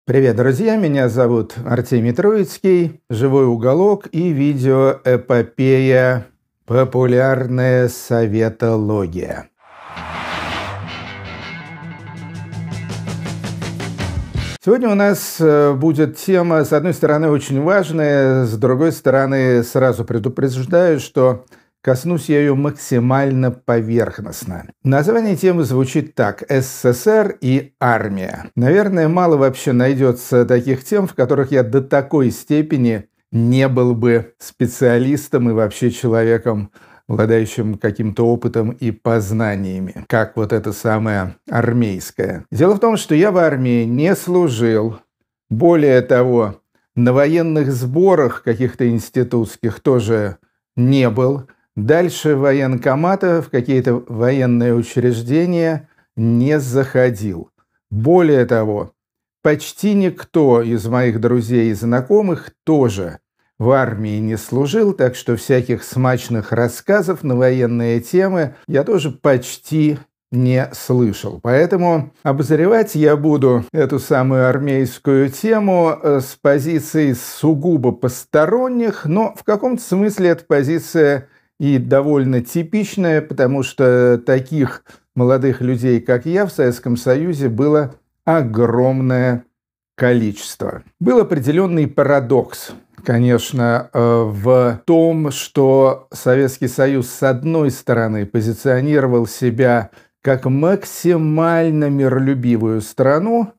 Привет, друзья! Меня зовут Артемий Троицкий, «Живой уголок» и видеоэпопея «Популярная советология». Сегодня у нас будет тема, с одной стороны, очень важная, с другой стороны, сразу предупреждаю, что коснусь я ее максимально поверхностно. Название темы звучит так: «СССР и армия». Наверное, мало вообще найдется таких тем, в которых я до такой степени не был бы специалистом и вообще человеком, обладающим каким-то опытом и познаниями, как вот это самое армейское. Дело в том, что я в армии не служил. Более того, на военных сборах каких-то институтских тоже не был. Дальше военкомата в какие-то военные учреждения не заходил. Более того, почти никто из моих друзей и знакомых тоже в армии не служил, так что всяких смачных рассказов на военные темы я тоже почти не слышал. Поэтому обозревать я буду эту самую армейскую тему с позиции сугубо посторонних, но в каком-то смысле эта позиция и довольно типичная, потому что таких молодых людей, как я, в Советском Союзе было огромное количество. Был определенный парадокс, конечно, в том, что Советский Союз, с одной стороны, позиционировал себя как максимально миролюбивую страну,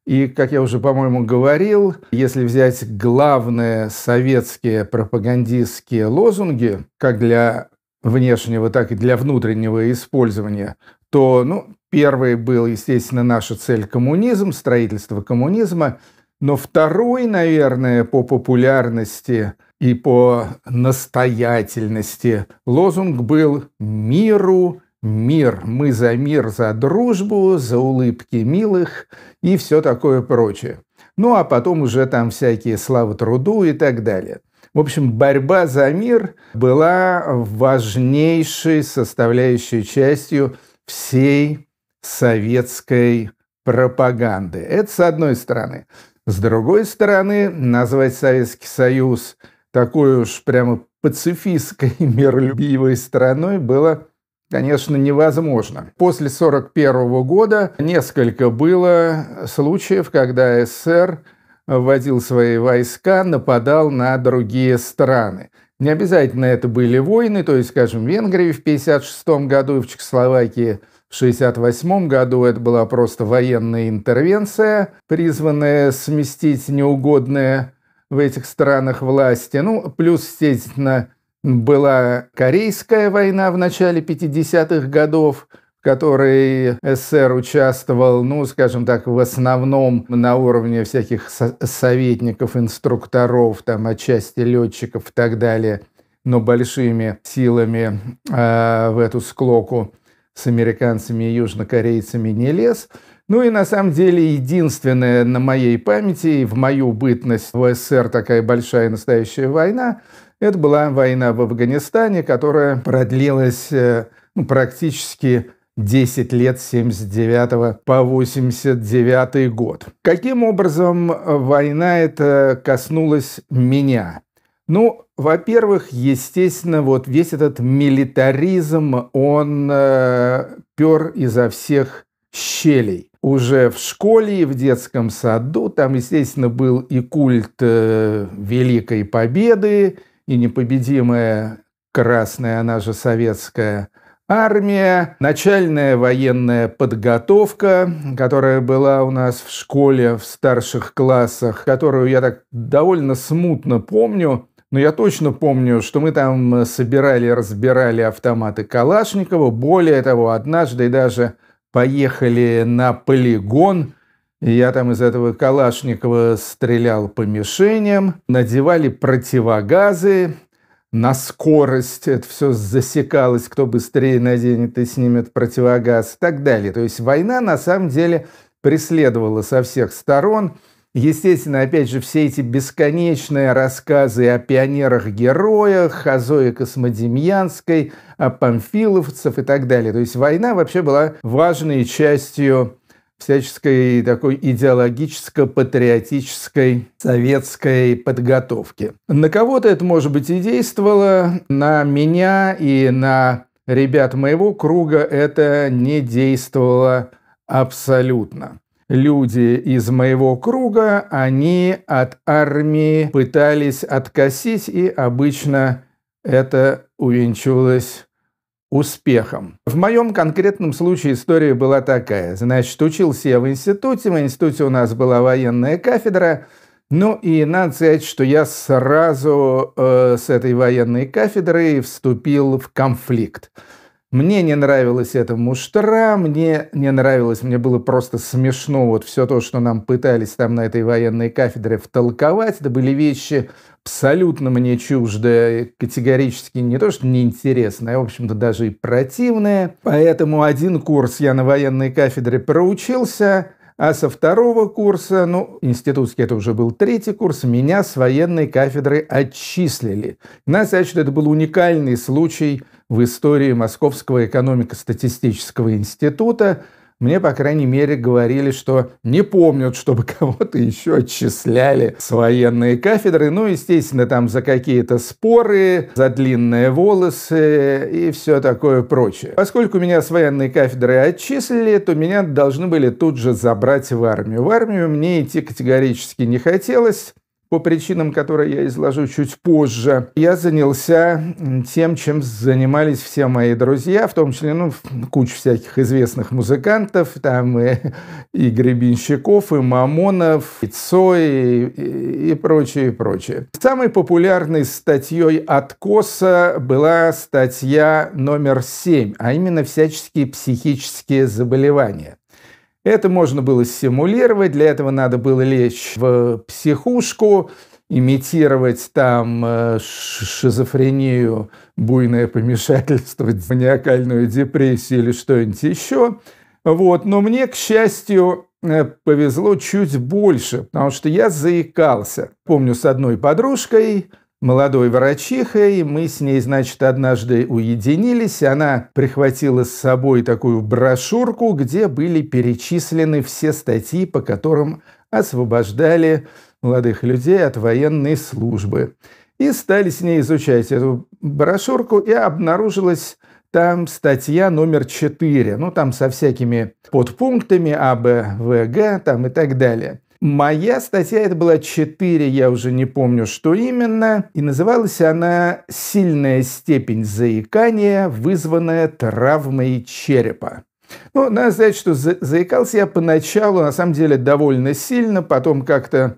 и, как я уже, по-моему, говорил, если взять главные советские пропагандистские лозунги, как для внешнего, так и для внутреннего использования, то, первый был, естественно, наша цель — коммунизм, строительство коммунизма, но второй, наверное, по популярности и по настоятельности лозунг был «Миру мир». Мы за мир, за дружбу, за улыбки милых и все такое прочее. Ну, а потом уже там всякие слава труду и так далее. В общем, борьба за мир была важнейшей составляющей частью всей советской пропаганды. Это с одной стороны. С другой стороны, назвать Советский Союз такой уж прямо пацифистской, миролюбивой страной было, конечно, невозможно. После 1941 года несколько было случаев, когда СССР вводил свои войска, нападал на другие страны. Не обязательно это были войны, то есть, скажем, в Венгрии в 1956 году и в Чехословакии в 1968 году это была просто военная интервенция, призванная сместить неугодные в этих странах власти. Плюс, естественно, была Корейская война в начале 50-х годов, в которой СССР участвовал, скажем так, в основном на уровне всяких советников, инструкторов, там, отчасти летчиков и так далее, но большими силами в эту склоку с американцами и южнокорейцами не лез. И на самом деле единственная на моей памяти и в мою бытность в СССР такая большая настоящая война — это была война в Афганистане, которая продлилась практически 10 лет, с 79 по 89 год. Каким образом война эта коснулась меня? Во-первых, естественно, вот весь этот милитаризм, он пер изо всех щелей. Уже в школе и в детском саду там, естественно, был и культ Великой Победы, и непобедимая Красная, она же Советская армия, начальная военная подготовка, которая была у нас в школе в старших классах, которую я так довольно смутно помню, но я точно помню, что мы там собирали, разбирали автоматы Калашникова. Более того, однажды даже поехали на полигон, и я там из этого Калашникова стрелял по мишеням, надевали противогазы на скорость, это все засекалось, кто быстрее наденет и снимет противогаз и так далее. То есть война на самом деле преследовала со всех сторон. Естественно, опять же, все эти бесконечные рассказы о пионерах-героях, о Зое Космодемьянской, о памфиловцев и так далее. То есть война вообще была важной частью всяческой такой идеологическо-патриотической советской подготовки. На кого-то это, может быть, и действовало, на меня и на ребят моего круга это не действовало абсолютно. Люди из моего круга, они от армии пытались откосить, и обычно это увенчивалось успехом. В моем конкретном случае история была такая. Значит, учился я в институте у нас была военная кафедра, ну и надо сказать, что я сразу с этой военной кафедрой вступил в конфликт. Мне не нравилась эта муштра, мне не нравилось, мне было просто смешно вот все то, что нам пытались там на этой военной кафедре втолковать. Это были вещи абсолютно мне чуждые, категорически не то, что неинтересные, а, в общем-то, даже и противные. Поэтому один курс я на военной кафедре проучился, а со второго курса, институтский это уже был третий курс, меня с военной кафедры отчислили. Надо сказать, что это был уникальный случай в истории Московского экономико-статистического института. Мне, по крайней мере, говорили, что не помнят, чтобы кого-то еще отчисляли с военной кафедры. Естественно, там за какие-то споры, за длинные волосы и все такое прочее. Поскольку меня с военной кафедры отчислили, то меня должны были тут же забрать в армию. В армию мне идти категорически не хотелось. По причинам, которые я изложу чуть позже, я занялся тем, чем занимались все мои друзья, в том числе, куча всяких известных музыкантов, там и Гребенщиков, и Мамонов, и Цой, и прочее, и прочее. Самой популярной статьей «Откоса» была статья номер 7, а именно всяческие психические заболевания. Это можно было симулировать, для этого надо было лечь в психушку, имитировать там шизофрению, буйное помешательство, маниакальную депрессию или что-нибудь еще. Но мне, к счастью, повезло чуть больше, потому что я заикался. Помню, с одной подружкой, молодой врачихой, мы с ней, значит, однажды уединились, она прихватила с собой такую брошюрку, где были перечислены все статьи, по которым освобождали молодых людей от военной службы. И стали с ней изучать эту брошюрку, и обнаружилась там статья номер 4, там со всякими подпунктами А, Б, В, Г, там и так далее. Моя статья, это была 4, я уже не помню, что именно, и называлась она «Сильная степень заикания, вызванная травмой черепа». Надо сказать, что заикался я поначалу, на самом деле, довольно сильно, потом как-то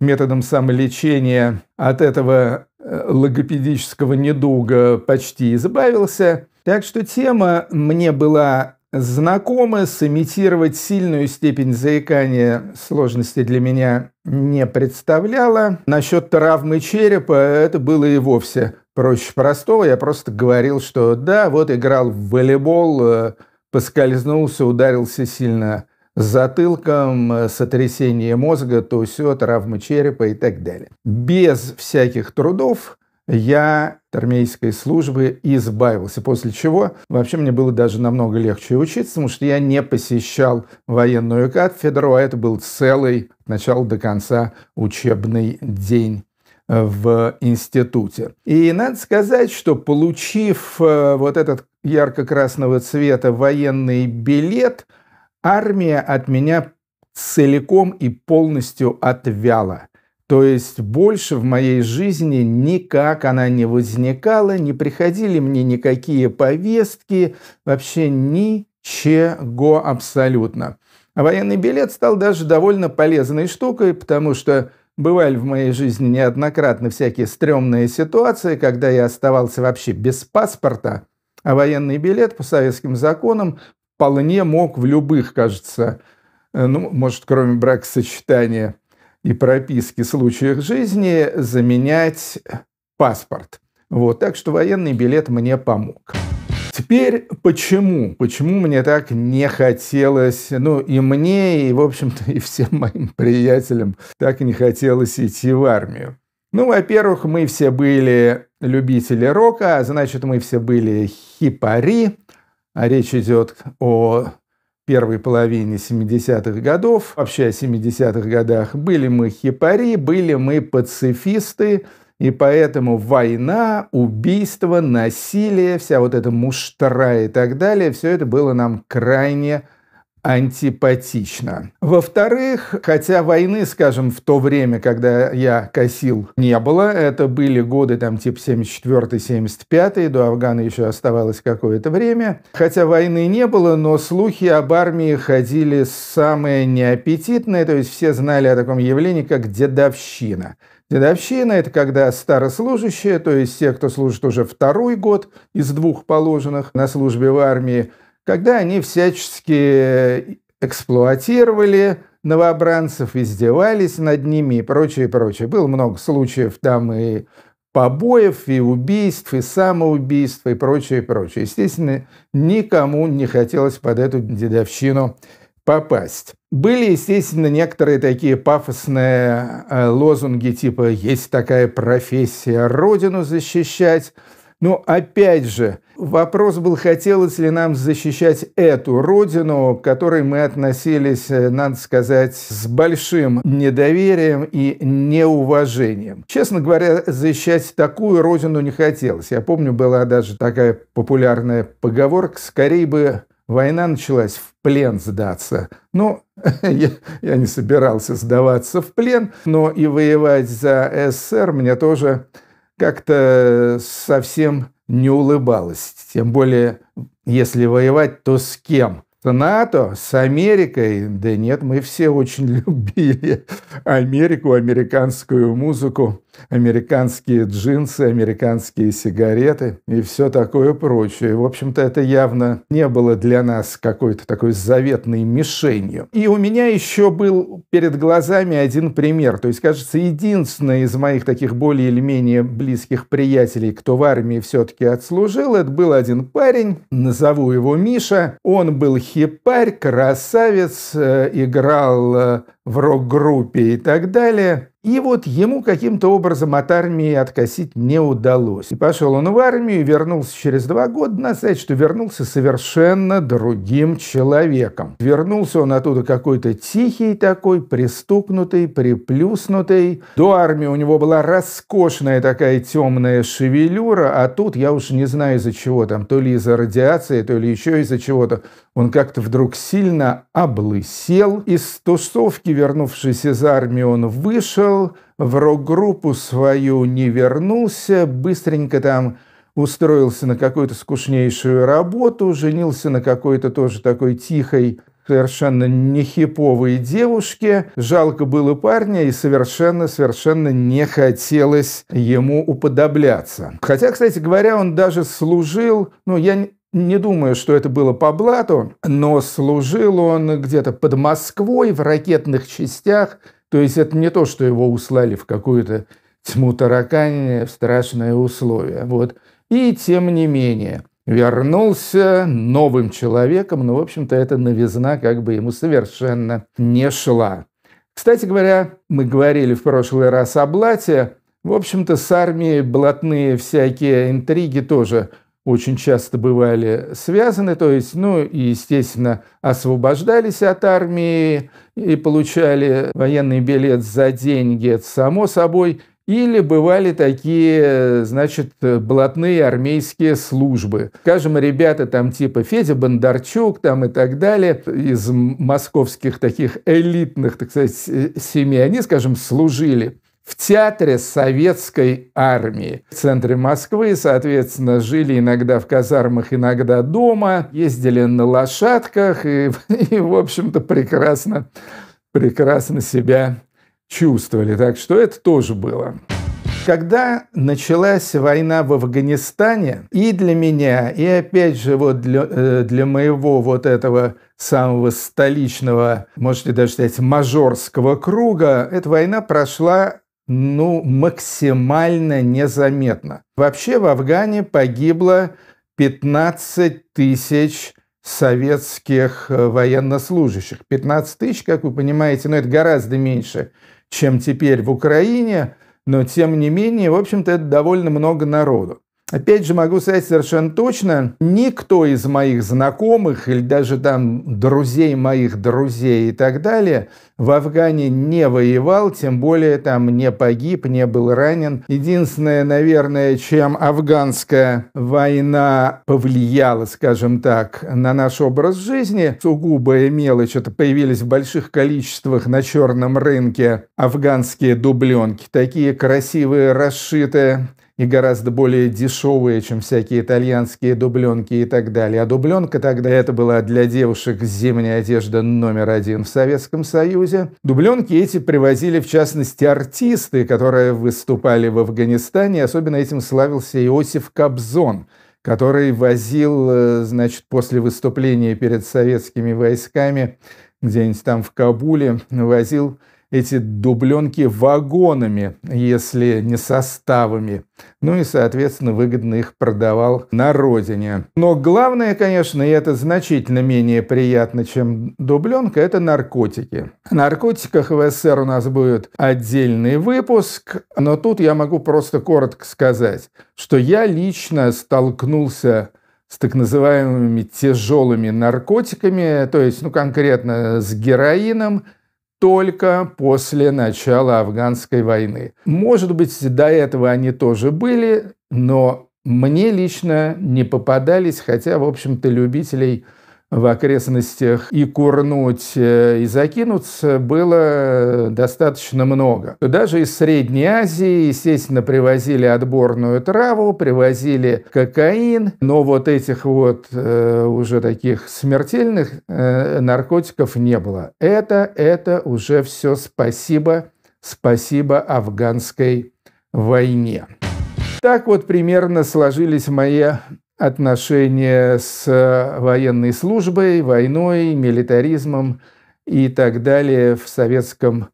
методом самолечения от этого логопедического недуга почти избавился. Так что тема мне была знакома, сымитировать сильную степень заикания сложности для меня не представляла. Насчет травмы черепа это было и вовсе проще простого. Я просто говорил, что да, играл в волейбол, поскользнулся, ударился сильно затылком, сотрясение мозга, то все, травма черепа и так далее. Без всяких трудов я от армейской службы избавился, после чего вообще мне было даже намного легче учиться, потому что я не посещал военную кафедру, а это был целый от начала до конца учебный день в институте. И надо сказать, что получив этот ярко-красного цвета военный билет, армия от меня целиком и полностью отвяла. То есть больше в моей жизни никак она не возникала, не приходили мне никакие повестки, вообще ничего абсолютно. А военный билет стал даже довольно полезной штукой, потому что бывали в моей жизни неоднократно всякие стрёмные ситуации, когда я оставался вообще без паспорта, а военный билет по советским законам вполне мог в любых, кажется, может, кроме бракосочетания и прописки случаях жизни, заменять паспорт. Так что военный билет мне помог. Теперь почему? Почему мне так не хотелось, и мне, и, в общем-то, и всем моим приятелям так не хотелось идти в армию? Во-первых, мы все были любители рока, а значит, мы все были хипари, а речь идет о первой половине 70-х годов, вообще о 70-х годах, были мы хипари, были мы пацифисты, и поэтому война, убийство, насилие, вся вот эта муштра и так далее, все это было нам крайне антипатично. Во-вторых, хотя войны, скажем, в то время, когда я косил, не было, это были годы там типа 74-75, до Афгана еще оставалось какое-то время, хотя войны не было, но слухи об армии ходили самые неаппетитные, то есть все знали о таком явлении, как дедовщина. Дедовщина – это когда старослужащие, то есть те, кто служит уже второй год из 2 положенных на службе в армии, когда они всячески эксплуатировали новобранцев, издевались над ними и прочее, прочее. Было много случаев там и побоев, и убийств, и самоубийств, и прочее, прочее. Естественно, никому не хотелось под эту дедовщину попасть. Были, естественно, некоторые такие пафосные лозунги типа «есть такая профессия – Родину защищать». Но опять же, вопрос был, хотелось ли нам защищать эту Родину, к которой мы относились, надо сказать, с большим недоверием и неуважением. Честно говоря, защищать такую Родину не хотелось. Я помню, была даже такая популярная поговорка «скорее бы война началась, в плен сдаться». Ну, я не собирался сдаваться в плен, но и воевать за СССР мне тоже как-то совсем не улыбалось. Тем более, если воевать, то с кем? С НАТО, с Америкой? Да нет, мы все очень любили Америку, американскую музыку, американские джинсы, американские сигареты и все такое прочее. В общем-то, это явно не было для нас какой-то такой заветной мишенью. И у меня еще был перед глазами один пример. То есть, кажется, единственный из моих таких более или менее близких приятелей, кто в армии все-таки отслужил, это был один парень, назову его Миша. Он был хипарь, красавец, играл в рок-группе и так далее. И вот ему каким-то образом от армии откосить не удалось. И пошел он в армию, вернулся через 2 года. Надо сказать, что вернулся совершенно другим человеком. Вернулся он оттуда какой-то тихий такой, пристукнутый, приплюснутый. До армии у него была роскошная такая темная шевелюра, а тут, я уж не знаю из-за чего там, то ли из-за радиации, то ли еще из-за чего-то, он как-то вдруг сильно облысел. Из тусовки, вернувшись из армии, он вышел, в рок-группу свою не вернулся, быстренько там устроился на какую-то скучнейшую работу, женился на какой-то тоже такой тихой, совершенно не хиповой девушке. Жалко было парня, и совершенно не хотелось ему уподобляться. Хотя, кстати говоря, он даже служил, я не думаю, что это было по блату, но служил он где-то под Москвой в ракетных частях. То есть это не то, что его услали в какую-то тьму таракани, в страшные условия. Вот. И тем не менее вернулся новым человеком, но, в общем-то, эта новизна как бы ему совершенно не шла. Кстати говоря, мы говорили в прошлый раз о блате. В общем-то, с армией блатные всякие интриги тоже очень часто бывали связаны, то есть, естественно, освобождались от армии и получали военный билет за деньги, это само собой, или бывали такие, блатные армейские службы. Скажем, ребята там типа Федя Бондарчук там и так далее, из московских таких элитных, так сказать, семей, они, скажем, служили в театре советской армии. В центре Москвы, соответственно, жили иногда в казармах, иногда дома, ездили на лошадках и в общем-то, прекрасно себя чувствовали. Так что это тоже было. Когда началась война в Афганистане, и для меня, и опять же для моего этого самого столичного, можете даже сказать, мажорского круга, эта война прошла максимально незаметно. Вообще в Афгане погибло 15 тысяч советских военнослужащих. 15 тысяч, как вы понимаете, это гораздо меньше, чем теперь в Украине, но тем не менее, в общем-то, это довольно много народу. Опять же, могу сказать совершенно точно, никто из моих знакомых или даже там друзей моих друзей и так далее в Афгане не воевал, тем более там не погиб, не был ранен. Единственное, наверное, чем афганская война повлияла, скажем так, на наш образ жизни, сугубая мелочь, это появились в больших количествах на черном рынке афганские дубленки, такие красивые, расшитые, и гораздо более дешевые, чем всякие итальянские дубленки и так далее. А дубленка тогда это была для девушек зимняя одежда номер один в Советском Союзе. Дубленки эти привозили, в частности, артисты, которые выступали в Афганистане. Особенно этим славился Иосиф Кобзон, который возил, значит, после выступления перед советскими войсками где-нибудь там в Кабуле, возил эти дубленки вагонами, если не составами. Ну и, соответственно, выгодно их продавал на родине. Но главное, конечно, и это значительно менее приятно, чем дубленка, это наркотики. О наркотиках в СССР у нас будет отдельный выпуск, но тут я могу просто коротко сказать, что я лично столкнулся с так называемыми тяжелыми наркотиками, то есть, конкретно с героином, только после начала афганской войны. Может быть, до этого они тоже были, но мне лично не попадались, хотя, в общем-то, любителей в окрестностях и курнуть, и закинуться было достаточно много. Даже из Средней Азии, естественно, привозили отборную траву, привозили кокаин, но вот этих вот уже таких смертельных наркотиков не было. Это уже все спасибо афганской войне. Так вот примерно сложились мои отношения с военной службой, войной, милитаризмом и так далее в Советском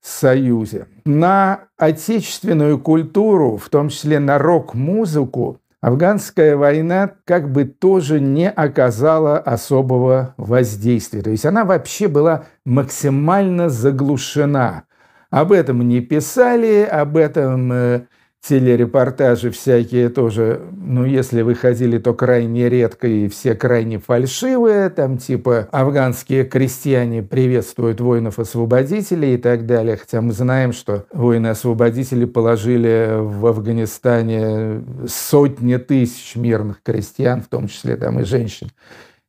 Союзе. На отечественную культуру, в том числе на рок-музыку, афганская война как бы тоже не оказала особого воздействия. То есть она вообще была максимально заглушена. Об этом не писали, об этом телерепортажи всякие тоже, если выходили, то крайне редко и все крайне фальшивые, там типа афганские крестьяне приветствуют воинов-освободителей и так далее, хотя мы знаем, что воины-освободители положили в Афганистане сотни тысяч мирных крестьян, в том числе там и женщин,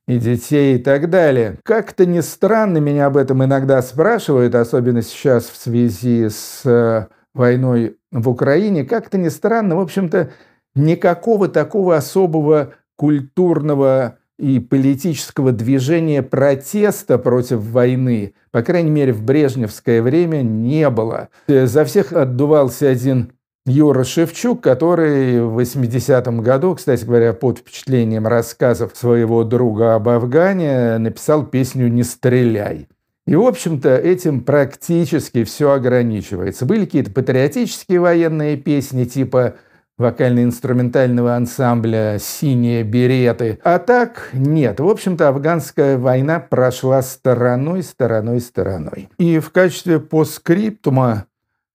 и детей и так далее. Как-то не странно, меня об этом иногда спрашивают, особенно сейчас в связи с войной в Украине, как-то не странно, в общем-то, никакого такого особого культурного и политического движения протеста против войны, по крайней мере, в брежневское время, не было. За всех отдувался один Юра Шевчук, который в 80-м году, кстати говоря, под впечатлением рассказов своего друга об Афгане, написал песню «Не стреляй». И, в общем-то, этим практически все ограничивается. Были какие-то патриотические военные песни, типа вокально-инструментального ансамбля «Синие береты». А так нет. В общем-то, афганская война прошла стороной. И в качестве постскриптума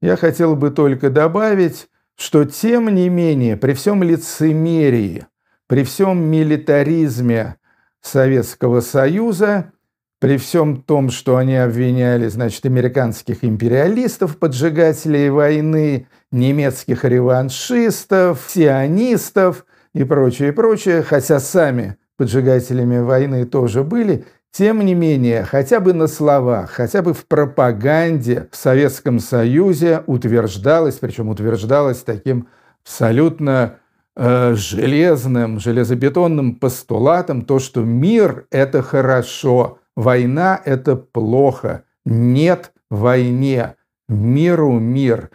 я хотел бы только добавить, что, тем не менее, при всем лицемерии, при всем милитаризме Советского Союза, при всем том, что они обвиняли, американских империалистов, поджигателей войны, немецких реваншистов, сионистов и прочее, хотя сами поджигателями войны тоже были, тем не менее, хотя бы на словах, хотя бы в пропаганде в Советском Союзе утверждалось, причем утверждалось таким абсолютно железным, железобетонным постулатом, то, что мир – это хорошо, война – это плохо, нет войне, миру мир.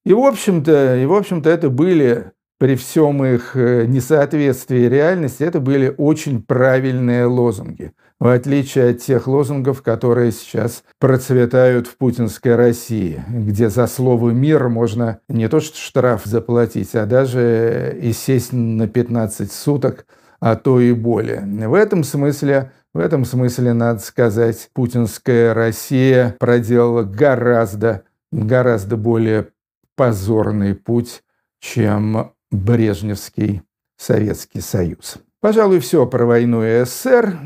И, в общем-то, это были, при всем их несоответствии реальности, это были очень правильные лозунги, в отличие от тех лозунгов, которые сейчас процветают в путинской России, где за слово «мир» можно не то что штраф заплатить, а даже и сесть на 15 суток, а то и более. В этом смысле, надо сказать, путинская Россия проделала гораздо более позорный путь, чем брежневский Советский Союз. Пожалуй, все про войну и СССР.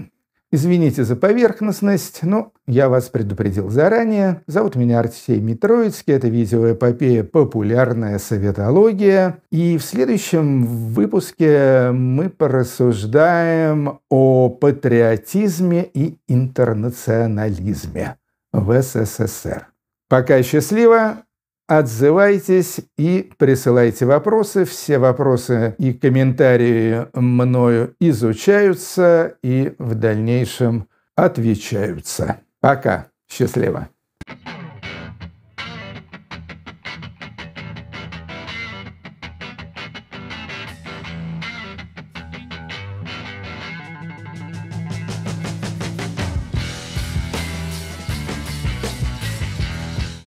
Извините за поверхностность, но я вас предупредил заранее. Зовут меня Артемий Митроицкий, это видеоэпопея «Популярная советология». И в следующем выпуске мы порассуждаем о патриотизме и интернационализме в СССР. Пока счастливо! Отзывайтесь и присылайте вопросы. Все вопросы и комментарии мною изучаются и в дальнейшем отвечаются. Пока. Счастливо.